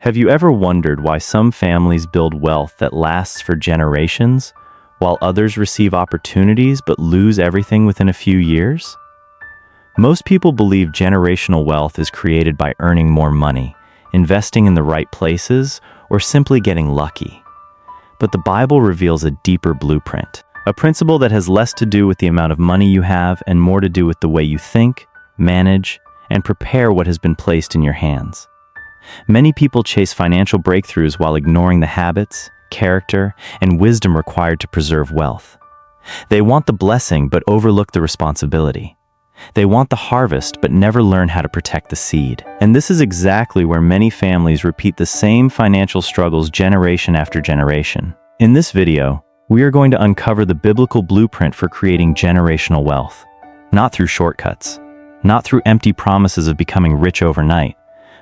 Have you ever wondered why some families build wealth that lasts for generations, while others receive opportunities but lose everything within a few years? Most people believe generational wealth is created by earning more money, investing in the right places, or simply getting lucky. But the Bible reveals a deeper blueprint, a principle that has less to do with the amount of money you have and more to do with the way you think, manage, and prepare what has been placed in your hands. Many people chase financial breakthroughs while ignoring the habits, character, and wisdom required to preserve wealth. They want the blessing but overlook the responsibility. They want the harvest but never learn how to protect the seed. And this is exactly where many families repeat the same financial struggles generation after generation. In this video, we are going to uncover the biblical blueprint for creating generational wealth, not through shortcuts, not through empty promises of becoming rich overnight,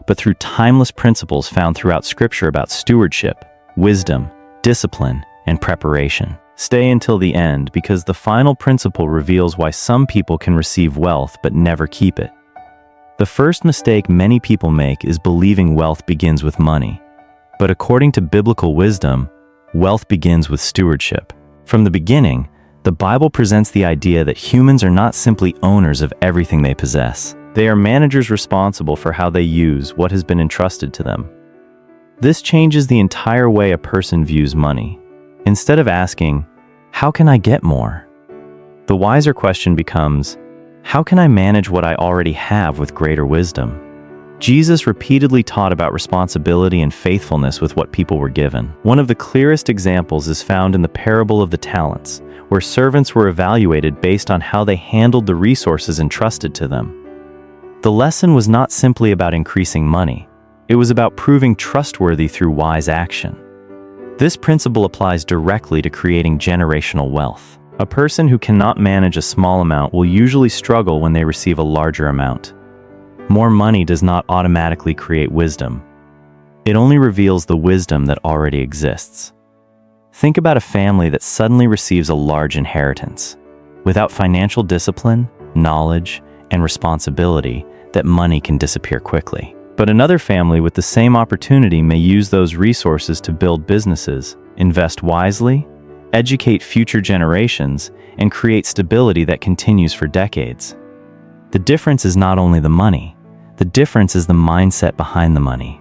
but through timeless principles found throughout Scripture about stewardship, wisdom, discipline, and preparation. Stay until the end because the final principle reveals why some people can receive wealth but never keep it. The first mistake many people make is believing wealth begins with money. But according to biblical wisdom, wealth begins with stewardship. From the beginning, the Bible presents the idea that humans are not simply owners of everything they possess. They are managers responsible for how they use what has been entrusted to them. This changes the entire way a person views money. Instead of asking, "How can I get more?" the wiser question becomes, "How can I manage what I already have with greater wisdom?" Jesus repeatedly taught about responsibility and faithfulness with what people were given. One of the clearest examples is found in the parable of the talents, where servants were evaluated based on how they handled the resources entrusted to them. The lesson was not simply about increasing money. It was about proving trustworthy through wise action. This principle applies directly to creating generational wealth. A person who cannot manage a small amount will usually struggle when they receive a larger amount. More money does not automatically create wisdom. It only reveals the wisdom that already exists. Think about a family that suddenly receives a large inheritance. Without financial discipline, knowledge, and responsibility, that money can disappear quickly. But another family with the same opportunity may use those resources to build businesses, invest wisely, educate future generations, and create stability that continues for decades. The difference is not only the money. The difference is the mindset behind the money.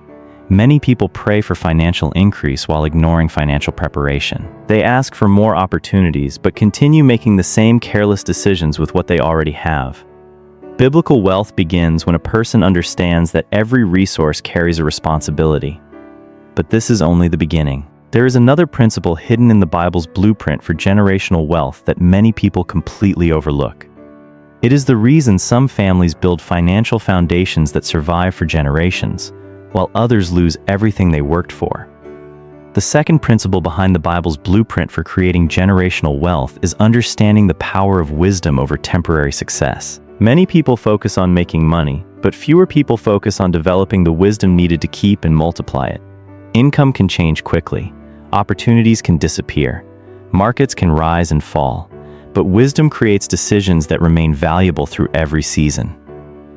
Many people pray for financial increase while ignoring financial preparation. They ask for more opportunities but continue making the same careless decisions with what they already have. Biblical wealth begins when a person understands that every resource carries a responsibility. But this is only the beginning. There is another principle hidden in the Bible's blueprint for generational wealth that many people completely overlook. It is the reason some families build financial foundations that survive for generations, while others lose everything they worked for. The second principle behind the Bible's blueprint for creating generational wealth is understanding the power of wisdom over temporary success. Many people focus on making money, but fewer people focus on developing the wisdom needed to keep and multiply it. Income can change quickly. Opportunities can disappear. Markets can rise and fall. But wisdom creates decisions that remain valuable through every season.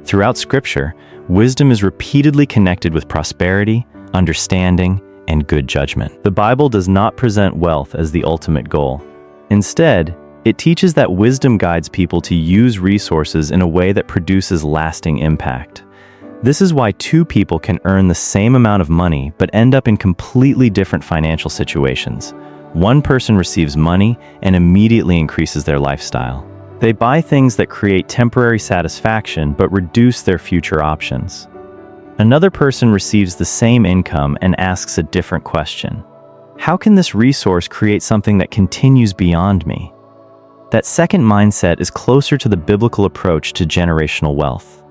Throughout Scripture, wisdom is repeatedly connected with prosperity, understanding, and good judgment. The Bible does not present wealth as the ultimate goal. Instead, it teaches that wisdom guides people to use resources in a way that produces lasting impact. This is why two people can earn the same amount of money but end up in completely different financial situations. One person receives money and immediately increases their lifestyle. They buy things that create temporary satisfaction but reduce their future options. Another person receives the same income and asks a different question. How can this resource create something that continues beyond me? That second mindset is closer to the biblical approach to generational wealth.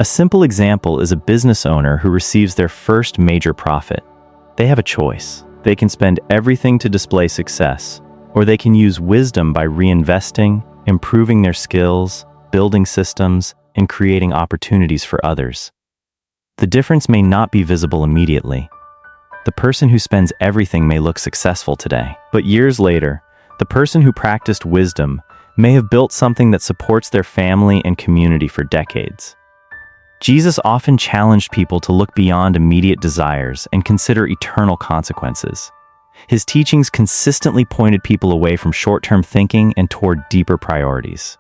A simple example is a business owner who receives their first major profit. They have a choice. They can spend everything to display success, or they can use wisdom by reinvesting, improving their skills, building systems, and creating opportunities for others. The difference may not be visible immediately. The person who spends everything may look successful today, but years later, the person who practiced wisdom may have built something that supports their family and community for decades. Jesus often challenged people to look beyond immediate desires and consider eternal consequences. His teachings consistently pointed people away from short-term thinking and toward deeper priorities.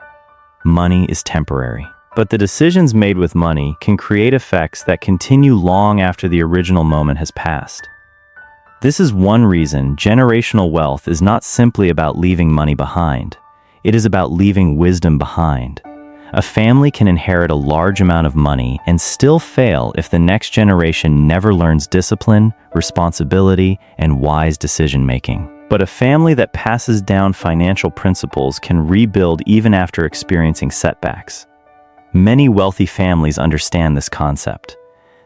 Money is temporary, but the decisions made with money can create effects that continue long after the original moment has passed. This is one reason generational wealth is not simply about leaving money behind. It is about leaving wisdom behind. A family can inherit a large amount of money and still fail if the next generation never learns discipline, responsibility, and wise decision-making. But a family that passes down financial principles can rebuild even after experiencing setbacks. Many wealthy families understand this concept.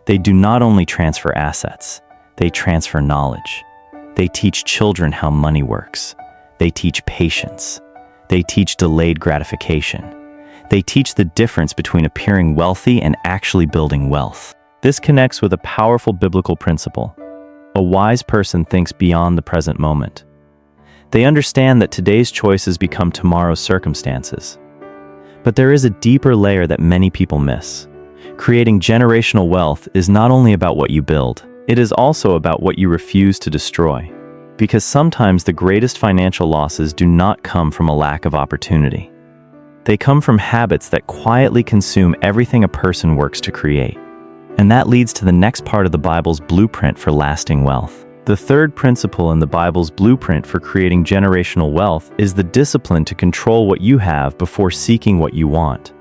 They do not only transfer assets, they transfer knowledge. They teach children how money works. They teach patience. They teach delayed gratification. They teach the difference between appearing wealthy and actually building wealth. This connects with a powerful biblical principle. A wise person thinks beyond the present moment. They understand that today's choices become tomorrow's circumstances. But there is a deeper layer that many people miss. Creating generational wealth is not only about what you build, it is also about what you refuse to destroy. Because sometimes the greatest financial losses do not come from a lack of opportunity. They come from habits that quietly consume everything a person works to create. And that leads to the next part of the Bible's blueprint for lasting wealth. The third principle in the Bible's blueprint for creating generational wealth is the discipline to control what you have before seeking what you want.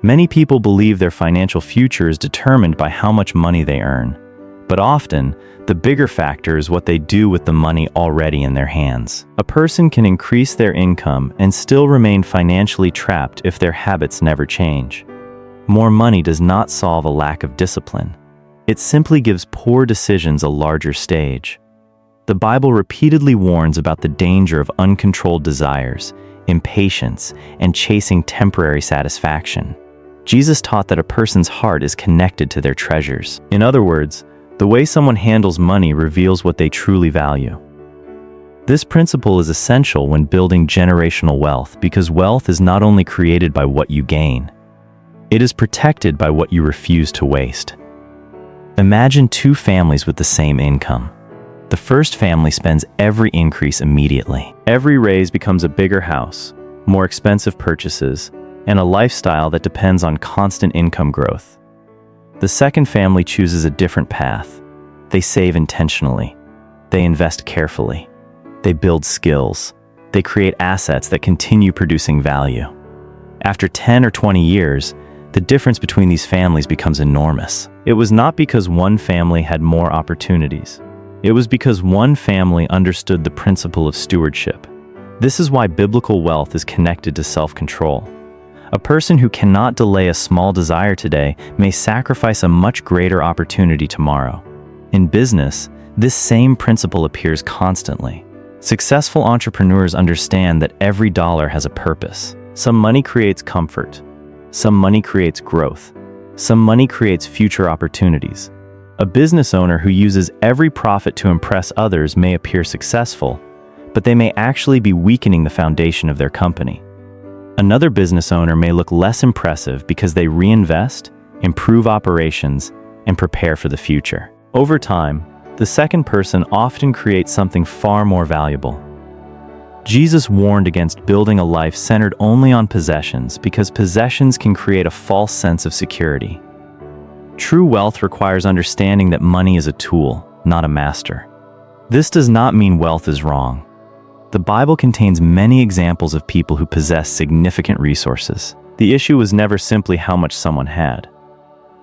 Many people believe their financial future is determined by how much money they earn. But often, the bigger factor is what they do with the money already in their hands. A person can increase their income and still remain financially trapped if their habits never change. More money does not solve a lack of discipline. It simply gives poor decisions a larger stage. The Bible repeatedly warns about the danger of uncontrolled desires, impatience, and chasing temporary satisfaction. Jesus taught that a person's heart is connected to their treasures. In other words, the way someone handles money reveals what they truly value. This principle is essential when building generational wealth because wealth is not only created by what you gain, it is protected by what you refuse to waste. Imagine two families with the same income. The first family spends every increase immediately. Every raise becomes a bigger house, more expensive purchases, and a lifestyle that depends on constant income growth. The second family chooses a different path. They save intentionally. They invest carefully. They build skills. They create assets that continue producing value. After 10 or 20 years, the difference between these families becomes enormous. It was not because one family had more opportunities. It was because one family understood the principle of stewardship. This is why biblical wealth is connected to self-control. A person who cannot delay a small desire today may sacrifice a much greater opportunity tomorrow. In business, this same principle appears constantly. Successful entrepreneurs understand that every dollar has a purpose. Some money creates comfort. Some money creates growth. Some money creates future opportunities. A business owner who uses every profit to impress others may appear successful, but they may actually be weakening the foundation of their company. Another business owner may look less impressive because they reinvest, improve operations, and prepare for the future. Over time, the second person often creates something far more valuable. Jesus warned against building a life centered only on possessions because possessions can create a false sense of security. True wealth requires understanding that money is a tool, not a master. This does not mean wealth is wrong. The Bible contains many examples of people who possess significant resources. The issue was never simply how much someone had.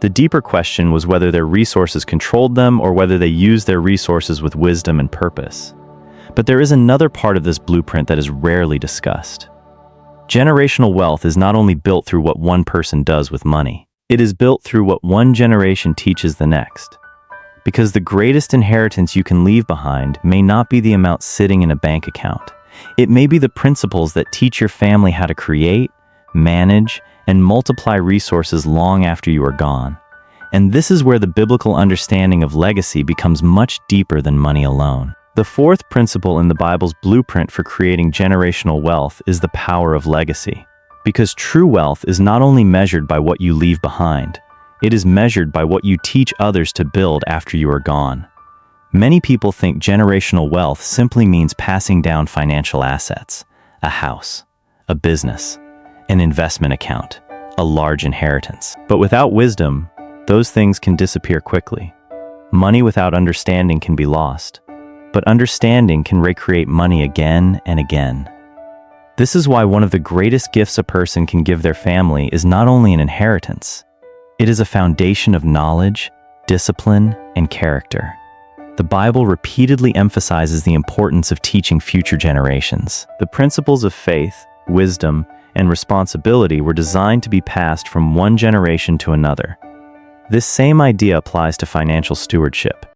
The deeper question was whether their resources controlled them or whether they used their resources with wisdom and purpose. But there is another part of this blueprint that is rarely discussed. Generational wealth is not only built through what one person does with money. It is built through what one generation teaches the next. Because the greatest inheritance you can leave behind may not be the amount sitting in a bank account. It may be the principles that teach your family how to create, manage, and multiply resources long after you are gone. And this is where the biblical understanding of legacy becomes much deeper than money alone. The fourth principle in the Bible's blueprint for creating generational wealth is the power of legacy. Because true wealth is not only measured by what you leave behind, It is measured by what you teach others to build after you are gone. Many people think generational wealth simply means passing down financial assets, a house, a business, an investment account, a large inheritance. But without wisdom, those things can disappear quickly. Money without understanding can be lost, but understanding can recreate money again and again. This is why one of the greatest gifts a person can give their family is not only an inheritance, it is a foundation of knowledge, discipline, and character. The Bible repeatedly emphasizes the importance of teaching future generations. The principles of faith, wisdom, and responsibility were designed to be passed from one generation to another. This same idea applies to financial stewardship.